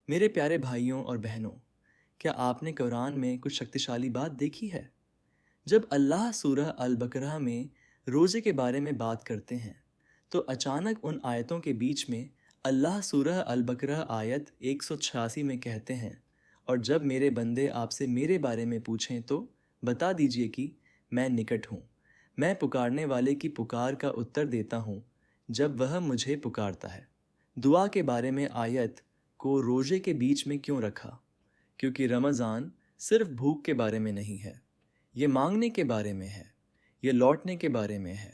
मेरे प्यारे भाइयों और बहनों, क्या आपने कुरान में कुछ शक्तिशाली बात देखी है? जब अल्लाह सूरह अल बकरा में रोज़े के बारे में बात करते हैं, तो अचानक उन आयतों के बीच में अल्लाह सूरह अल बकरा आयत 186 में कहते हैं, और जब मेरे बंदे आपसे मेरे बारे में पूछें तो बता दीजिए कि मैं निकट हूँ। मैं पुकारने वाले की पुकार का उत्तर देता हूँ जब वह मुझे पुकारता है। दुआ के बारे में आयत को रोज़े के बीच में क्यों रखा? क्योंकि रमज़ान सिर्फ भूख के बारे में नहीं है, ये मांगने के बारे में है, ये लौटने के बारे में है,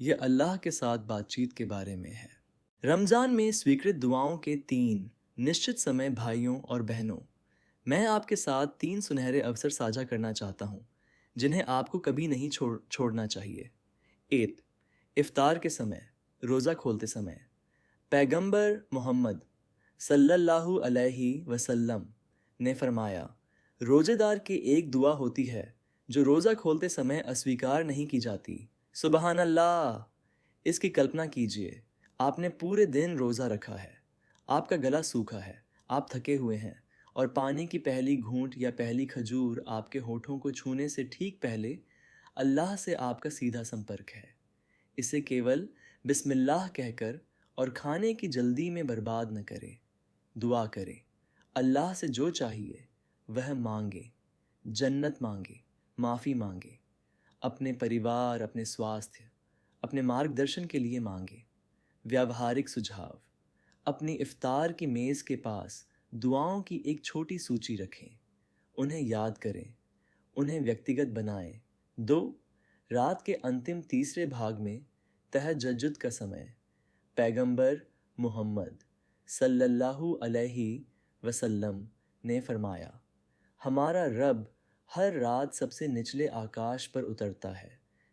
ये अल्लाह के साथ बातचीत के बारे में है। रमज़ान में स्वीकृत दुआओं के 3 निश्चित समय भाइयों और बहनों, मैं आपके साथ 3 सुनहरे अवसर साझा करना चाहता हूँ, जिन्हें आपको कभी नहीं छोड़ना चाहिए। एत इफ्तार के समय, रोज़ा खोलते समय। पैगंबर मोहम्मद सल्लल्लाहु अलैहि वसल्लम ने फरमाया, रोज़ेदार की एक दुआ होती है जो रोज़ा खोलते समय अस्वीकार नहीं की जाती। सुबहान अल्लाह। इसकी कल्पना कीजिए, आपने पूरे दिन रोज़ा रखा है, आपका गला सूखा है, आप थके हुए हैं, और पानी की पहली घूंट या पहली खजूर आपके होठों को छूने से ठीक पहले अल्लाह से आपका सीधा संपर्क है। इसे केवल बिस्मिल्लाह कहकर और खाने की जल्दी में बर्बाद न करें। दुआ करें, अल्लाह से जो चाहिए वह मांगे, जन्नत मांगे, माफ़ी मांगे, अपने परिवार, अपने स्वास्थ्य, अपने मार्गदर्शन के लिए मांगे। व्यावहारिक सुझाव: अपनी इफ्तार की मेज़ के पास दुआओं की एक छोटी सूची रखें, उन्हें याद करें, उन्हें व्यक्तिगत बनाएं। 2. रात के अंतिम तीसरे भाग में तहज्जुद का समय। पैगंबर मोहम्मद सल्लल्लाहु अलैहि वसल्लम ने फरमाया, हमारा रब हर रात सबसे निचले आकाश पर उतरता है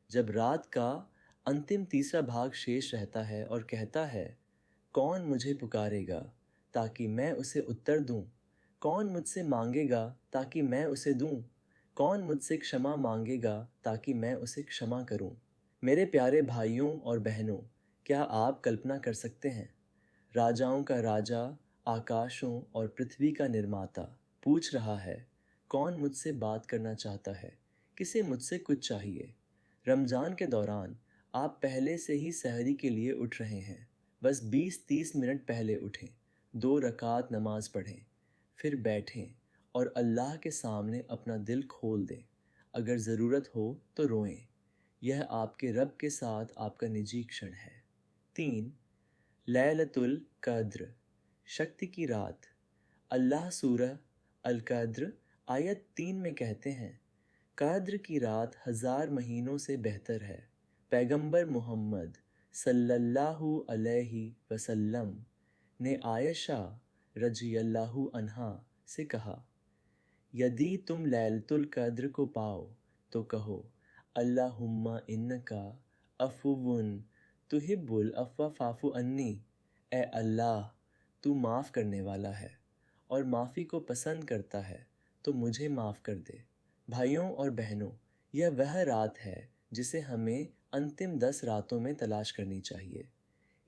जब रात का अंतिम तीसरा भाग शेष रहता है और कहता है, कौन मुझे पुकारेगा ताकि मैं उसे उत्तर दूं? कौन मुझसे मांगेगा ताकि मैं उसे दूं? कौन मुझसे क्षमा मांगेगा ताकि मैं उसे क्षमा करूं? मेरे प्यारे भाइयों और बहनों, क्या आप कल्पना कर सकते हैं, राजाओं का राजा, आकाशों और पृथ्वी का निर्माता पूछ रहा है, कौन मुझसे बात करना चाहता है, किसे मुझसे कुछ चाहिए? रमज़ान के दौरान आप पहले से ही सहरी के लिए उठ रहे हैं, बस 20-30 मिनट पहले उठें, 2 रकात नमाज पढ़ें, फिर बैठें और अल्लाह के सामने अपना दिल खोल दें। अगर ज़रूरत हो तो रोएं, यह आपके रब के साथ आपका निजी क्षण है। 3. लैलतुल क़द्र, शक्ति की रात। अल्लाह सूरह अल क़द्र आयत 3 में कहते हैं, क़द्र की रात 1000 महीनों से बेहतर है। पैगंबर मोहम्मद सल्लल्लाहु अलैहि वसल्लम ने आयशा रज़ियल्लाहु अन्हा से कहा, यदि तुम लैलतुल क़द्र को पाओ तो कहो, अल्लाहुम्मा इन्नका अफ़ुव्वुन तुहिब्बुल अफ़्व फ़ाफ़ु अन्नी। ए अल्लाह, तू माफ़ करने वाला है और माफ़ी को पसंद करता है, तो मुझे माफ़ कर दे। भाइयों और बहनों, यह वह रात है जिसे हमें अंतिम 10 रातों में तलाश करनी चाहिए।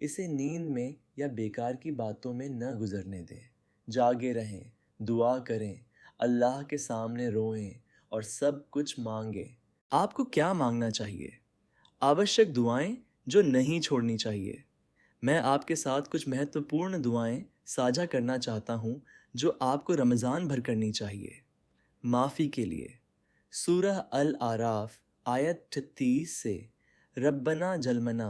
इसे नींद में या बेकार की बातों में न गुजरने दें। जागे रहें, दुआ करें, अल्लाह के सामने रोएं और सब कुछ मांगें। आपको क्या मांगना चाहिए? आवश्यक दुआएं जो नहीं छोड़नी चाहिए। मैं आपके साथ कुछ महत्वपूर्ण दुआएं साझा करना चाहता हूं जो आपको रमज़ान भर करनी चाहिए। माफ़ी के लिए सूरह अल आराफ आयत 38 से, रब्बना जलमना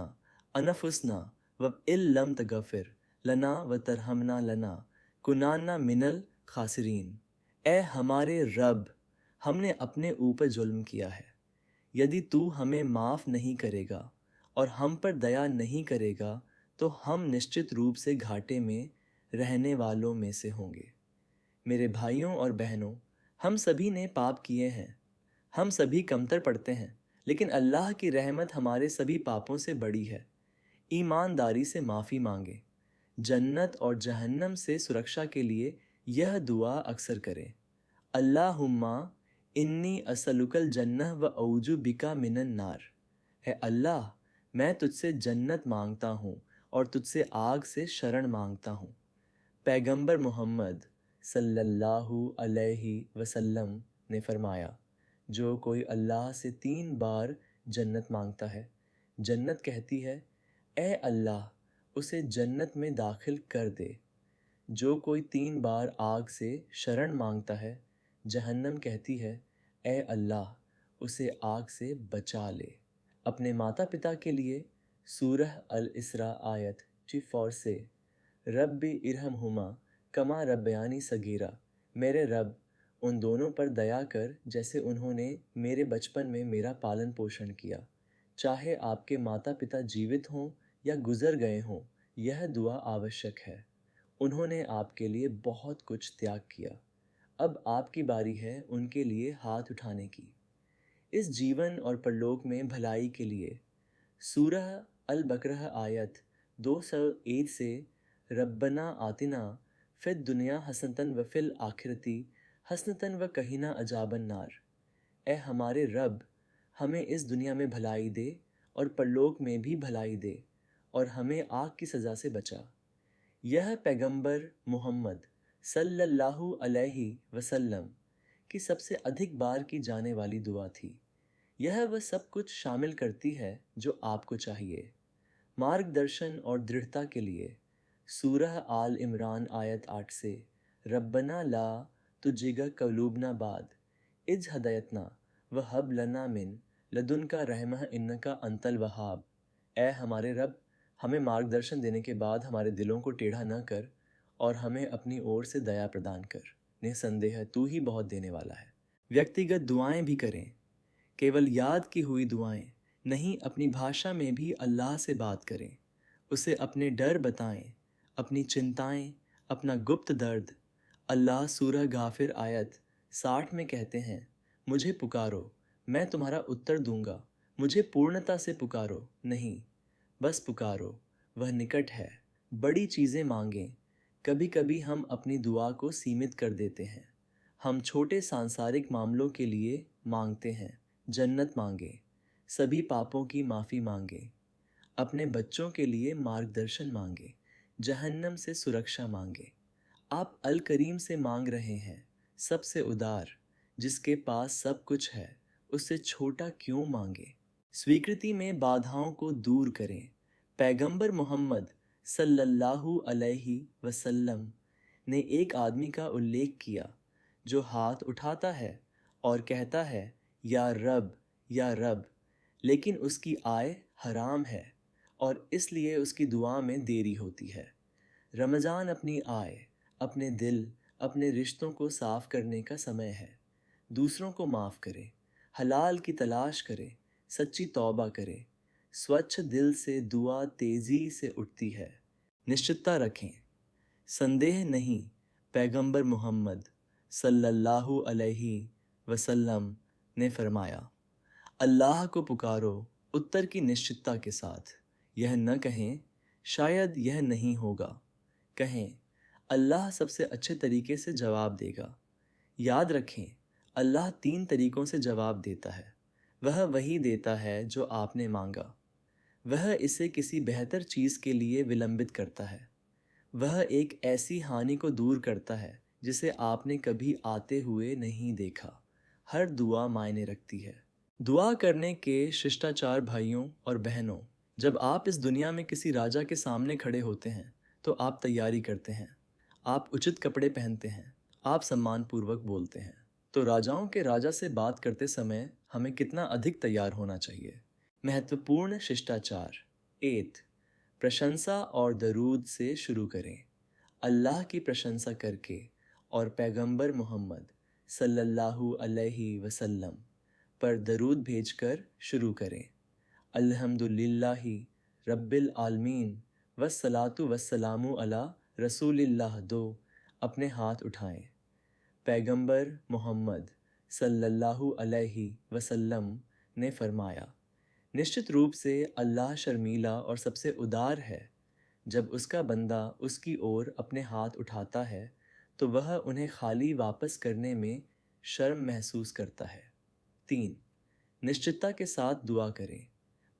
अनफुसना व इल्लम तगफिर लना व तरहमना लना कुनाना मिनल खासिरीन। ए हमारे रब, हमने अपने ऊपर जुल्म किया है, यदि तू हमें माफ़ नहीं करेगा और हम पर दया नहीं करेगा तो हम निश्चित रूप से घाटे में रहने वालों में से होंगे। मेरे भाइयों और बहनों, हम सभी ने पाप किए हैं, हम सभी कमतर पड़ते हैं, लेकिन अल्लाह की रहमत हमारे सभी पापों से बड़ी है। ईमानदारी से माफ़ी मांगे, जन्नत और जहन्नम से सुरक्षा के लिए यह दुआ अक्सर करें, अल्लाहुम्मा इन्नी असलुकल जन्नह व औजु बिका मिनन नार। है अल्लाह, मैं तुझसे जन्नत मांगता हूँ और तुझसे आग से शरण मांगता हूँ। पैगंबर मोहम्मद सल्लल्लाहु अलैहि वसल्लम ने फरमाया, जो कोई अल्लाह से 3 बार जन्नत मांगता है, जन्नत कहती है, ए अल्लाह, उसे जन्नत में दाखिल कर दे। जो कोई 3 बार आग से शरण मांगता है, जहन्नम कहती है, ए अल्लाह, उसे आग से बचा ले। अपने माता पिता के लिए सूरह अल इसरा आयत 4 से, रब्बी इरहमहुमा कमा रब्बयानी सगीरा, मेरे रब, उन दोनों पर दया कर जैसे उन्होंने मेरे बचपन में मेरा पालन पोषण किया। चाहे आपके माता पिता जीवित हों या गुजर गए हों, यह दुआ आवश्यक है। उन्होंने आपके लिए बहुत कुछ त्याग किया। अब आपकी बारी है उनके लिए हाथ उठाने की। इस जीवन और परलोक में भलाई के लिए सूरह अल बकरह आयत 201 से, रब्बना आतिना फिद दुनिया हसनतन व फिल आखिरती हसनतन व कहीना अजाबन नार। ए हमारे रब, हमें इस दुनिया में भलाई दे और परलोक में भी भलाई दे और हमें आग की सज़ा से बचा। यह पैगंबर मोहम्मद सल्लल्लाहु अलैहि वसल्लम की सबसे अधिक बार की जाने वाली दुआ थी। यह वह सब कुछ शामिल करती है जो आपको चाहिए। मार्गदर्शन और दृढ़ता के लिए सूरह आल इमरान आयत 8 से, रब्बना ला तुजिगा कलूबना बाद इज हदयतना व हब लना मिन लदुनका रहमह इन्नका अंतल वहाब। ए हमारे रब, हमें मार्गदर्शन देने के बाद हमारे दिलों को टेढ़ा न कर और हमें अपनी ओर से दया प्रदान कर। निसंदेह तू ही बहुत देने वाला है। व्यक्तिगत दुआएं भी करें, केवल याद की हुई दुआएं नहीं, अपनी भाषा में भी अल्लाह से बात करें। उसे अपने डर बताएं, अपनी चिंताएं, अपना गुप्त दर्द। अल्लाह सूरह गाफिर आयत 60 में कहते हैं, मुझे पुकारो, मैं तुम्हारा उत्तर दूंगा। मुझे पूर्णता से पुकारो नहीं, बस पुकारो, वह निकट है। बड़ी चीज़ें मांगें। कभी कभी हम अपनी दुआ को सीमित कर देते हैं। हम छोटे सांसारिक मामलों के लिए मांगते हैं। जन्नत मांगे, सभी पापों की माफ़ी मांगे, अपने बच्चों के लिए मार्गदर्शन मांगे, जहन्नम से सुरक्षा मांगे। आप अल करीम से मांग रहे हैं, सबसे उदार, जिसके पास सब कुछ है, उससे छोटा क्यों मांगे। स्वीकृति में बाधाओं को दूर करें। पैगंबर मोहम्मद सल्लल्लाहु अलैहि वसल्लम ने एक आदमी का उल्लेख किया जो हाथ उठाता है और कहता है, या रब, या रब, लेकिन उसकी आय हराम है और इसलिए उसकी दुआ में देरी होती है। रमज़ान अपनी आय, अपने दिल, अपने रिश्तों को साफ करने का समय है। दूसरों को माफ़ करें, हलाल की तलाश करें, सच्ची तौबा करें। स्वच्छ दिल से दुआ तेज़ी से उठती है। निश्चितता रखें, संदेह नहीं। पैगंबर मोहम्मद सल्लल्लाहु अलैहि वसल्लम ने फरमाया, अल्लाह को पुकारो उत्तर की निश्चितता के साथ। यह न कहें शायद यह नहीं होगा, कहें अल्लाह सबसे अच्छे तरीके से जवाब देगा। याद रखें, अल्लाह 3 तरीक़ों से जवाब देता है। वह वही देता है जो आपने मांगा। वह इसे किसी बेहतर चीज़ के लिए विलंबित करता है। वह एक ऐसी हानि को दूर करता है जिसे आपने कभी आते हुए नहीं देखा। हर दुआ मायने रखती है। दुआ करने के शिष्टाचार भाइयों और बहनों, जब आप इस दुनिया में किसी राजा के सामने खड़े होते हैं तो आप तैयारी करते हैं, आप उचित कपड़े पहनते हैं, आप सम्मानपूर्वक बोलते हैं। तो राजाओं के राजा से बात करते समय हमें कितना अधिक तैयार होना चाहिए। महत्वपूर्ण शिष्टाचार। 8, प्रशंसा और दरूद से शुरू करें। अल्लाह की प्रशंसा करके और पैगंबर मोहम्मद सल्लल्लाहु अलैहि वसल्लम पर दरूद भेजकर शुरू करें। अल्हम्दुलिल्लाहि रब्बिल आलमीन वस्सलातु वस्सलामु अला रसूलिल्लाह 2, अपने हाथ उठाएं। पैगंबर मोहम्मद सल्लल्लाहु अलैहि वसल्लम ने फरमाया, निश्चित रूप से अल्लाह शर्मीला और सबसे उदार है। जब उसका बंदा उसकी ओर अपने हाथ उठाता है तो वह उन्हें खाली वापस करने में शर्म महसूस करता है। 3, निश्चितता के साथ दुआ करें।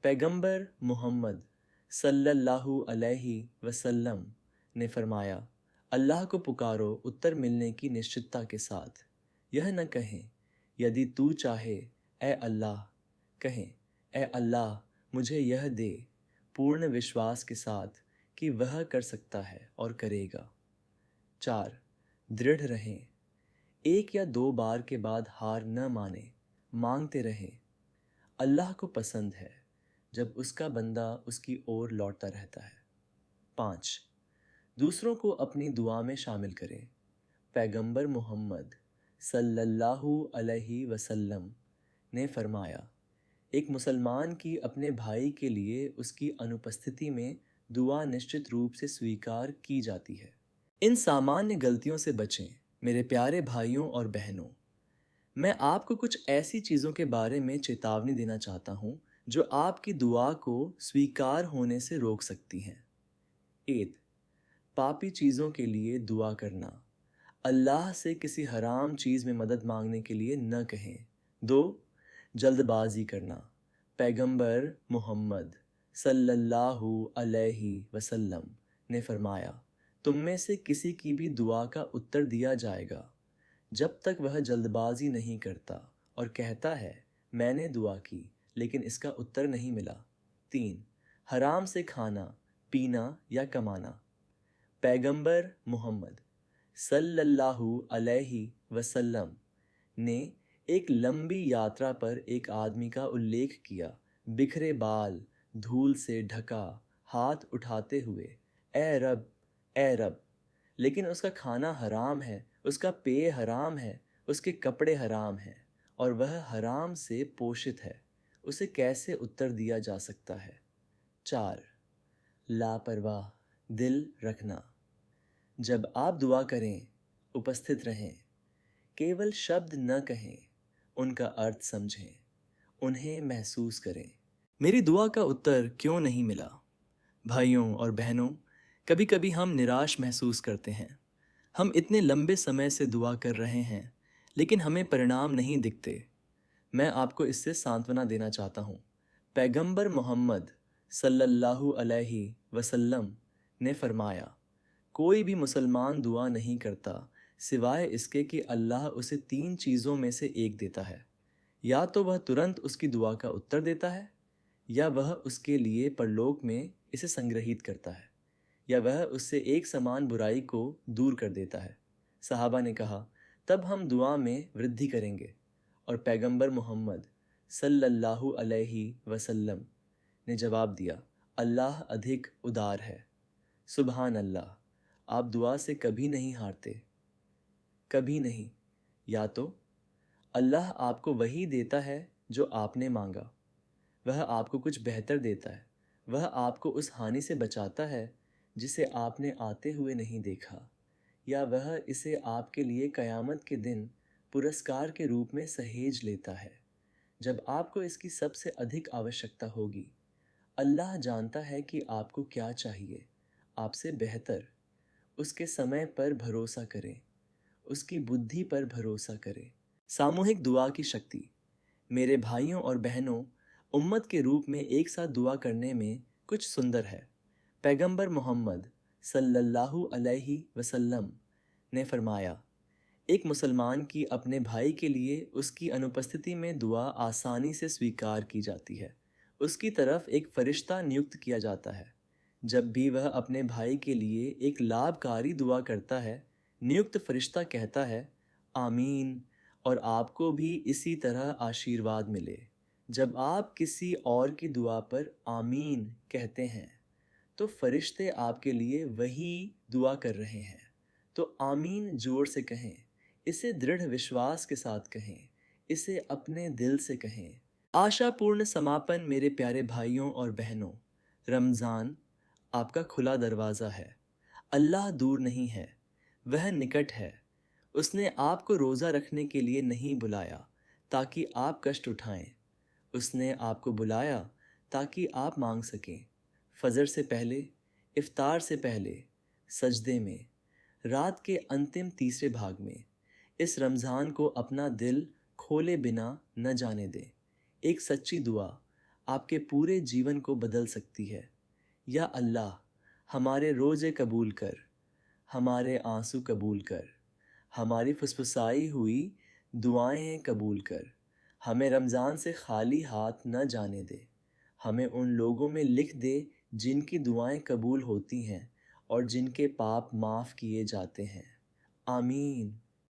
पैगंबर मोहम्मद सल्लल्लाहु अलैहि वसल्लम ने फरमाया, अल्लाह को पुकारो उत्तर मिलने की निश्चितता के साथ। यह न कहें यदि तू चाहे ए अल्लाह, कहें ए अल्लाह मुझे यह दे, पूर्ण विश्वास के साथ कि वह कर सकता है और करेगा। 4. दृढ़ रहें। एक या दो बार के बाद हार न माने, मांगते रहें। अल्लाह को पसंद है जब उसका बंदा उसकी ओर लौटता रहता है। 5. दूसरों को अपनी दुआ में शामिल करें। पैगंबर मोहम्मद सल्लल्लाहु अलैहि वसल्लम ने फरमाया, एक मुसलमान की अपने भाई के लिए उसकी अनुपस्थिति में दुआ निश्चित रूप से स्वीकार की जाती है। इन सामान्य गलतियों से बचें मेरे प्यारे भाइयों और बहनों। मैं आपको कुछ ऐसी चीज़ों के बारे में चेतावनी देना चाहता हूँ जो आपकी दुआ को स्वीकार होने से रोक सकती हैं। 8. पापी चीज़ों के लिए दुआ करना। अल्लाह से किसी हराम चीज़ में मदद मांगने के लिए न कहें। 2. जल्दबाजी करना। पैगंबर मोहम्मद सल्लल्लाहु अलैहि वसल्लम ने फरमाया, तुम में से किसी की भी दुआ का उत्तर दिया जाएगा जब तक वह जल्दबाजी नहीं करता और कहता है मैंने दुआ की लेकिन इसका उत्तर नहीं मिला। 3. हराम से खाना, पीना या कमाना। पैगंबर मोहम्मद सल्लल्लाहु अलैहि वसल्लम ने एक लंबी यात्रा पर एक आदमी का उल्लेख किया, बिखरे बाल, धूल से ढका, हाथ उठाते हुए, ए रब, ए रब। लेकिन उसका खाना हराम है, उसका पेय हराम है, उसके कपड़े हराम हैं और वह हराम से पोषित है। उसे कैसे उत्तर दिया जा सकता है? 4. लापरवाह दिल रखना। जब आप दुआ करें, उपस्थित रहें। केवल शब्द न कहें, उनका अर्थ समझें, उन्हें महसूस करें। मेरी दुआ का उत्तर क्यों नहीं मिला? भाइयों और बहनों, कभी कभी हम निराश महसूस करते हैं। हम इतने लंबे समय से दुआ कर रहे हैं लेकिन हमें परिणाम नहीं दिखते। मैं आपको इससे सांत्वना देना चाहता हूँ। पैगंबर मोहम्मद सल्लल्लाहु अलैहि वसल्लम ने फरमाया, कोई भी मुसलमान दुआ नहीं करता सिवाय इसके कि अल्लाह उसे 3 चीज़ों में से एक देता है। या तो वह तुरंत उसकी दुआ का उत्तर देता है, या वह उसके लिए परलोक में इसे संग्रहित करता है, या वह उससे एक समान बुराई को दूर कर देता है। सहाबा ने कहा, तब हम दुआ में वृद्धि करेंगे। और पैगंबर मोहम्मद सल्लल्लाहु अलैहि वसल्लम ने जवाब दिया, अल्लाह अधिक उदार है। सुभान अल्लाह। आप दुआ से कभी नहीं हारते, कभी नहीं। या तो अल्लाह आपको वही देता है जो आपने मांगा, वह आपको कुछ बेहतर देता है, वह आपको उस हानि से बचाता है जिसे आपने आते हुए नहीं देखा, या वह इसे आपके लिए क़यामत के दिन पुरस्कार के रूप में सहेज लेता है जब आपको इसकी सबसे अधिक आवश्यकता होगी। अल्लाह जानता है कि आपको क्या चाहिए, आपसे बेहतर। उसके समय पर भरोसा करें, उसकी बुद्धि पर भरोसा करें। सामूहिक दुआ की शक्ति। मेरे भाइयों और बहनों, उम्मत के रूप में एक साथ दुआ करने में कुछ सुंदर है। पैगंबर मोहम्मद सल्लल्लाहु अलैहि वसल्लम ने फरमाया, एक मुसलमान की अपने भाई के लिए उसकी अनुपस्थिति में दुआ आसानी से स्वीकार की जाती है। उसकी तरफ एक फरिश्ता नियुक्त किया जाता है। जब भी वह अपने भाई के लिए एक लाभकारी दुआ करता है, नियुक्त फरिश्ता कहता है, आमीन, और आपको भी इसी तरह आशीर्वाद मिले। जब आप किसी और की दुआ पर आमीन कहते हैं तो फरिश्ते आपके लिए वही दुआ कर रहे हैं। तो आमीन जोर से कहें, इसे दृढ़ विश्वास के साथ कहें, इसे अपने दिल से कहें। आशापूर्ण समापन। मेरे प्यारे भाइयों और बहनों, रमज़ान आपका खुला दरवाज़ा है। अल्लाह दूर नहीं है, वह निकट है। उसने आपको रोज़ा रखने के लिए नहीं बुलाया ताकि आप कष्ट उठाएं। उसने आपको बुलाया ताकि आप मांग सकें। फजर से पहले, इफ्तार से पहले, सजदे में, रात के अंतिम तीसरे भाग में। इस रमज़ान को अपना दिल खोले बिना न जाने दें। एक सच्ची दुआ आपके पूरे जीवन को बदल सकती है। या अल्लाह, हमारे रोज़े कबूल कर, हमारे आंसू कबूल कर, हमारी फुसफुसाई हुई दुआएं कबूल कर। हमें रमज़ान से खाली हाथ न जाने दे। हमें उन लोगों में लिख दे जिनकी दुआएं कबूल होती हैं और जिनके पाप माफ़ किए जाते हैं। आमीन।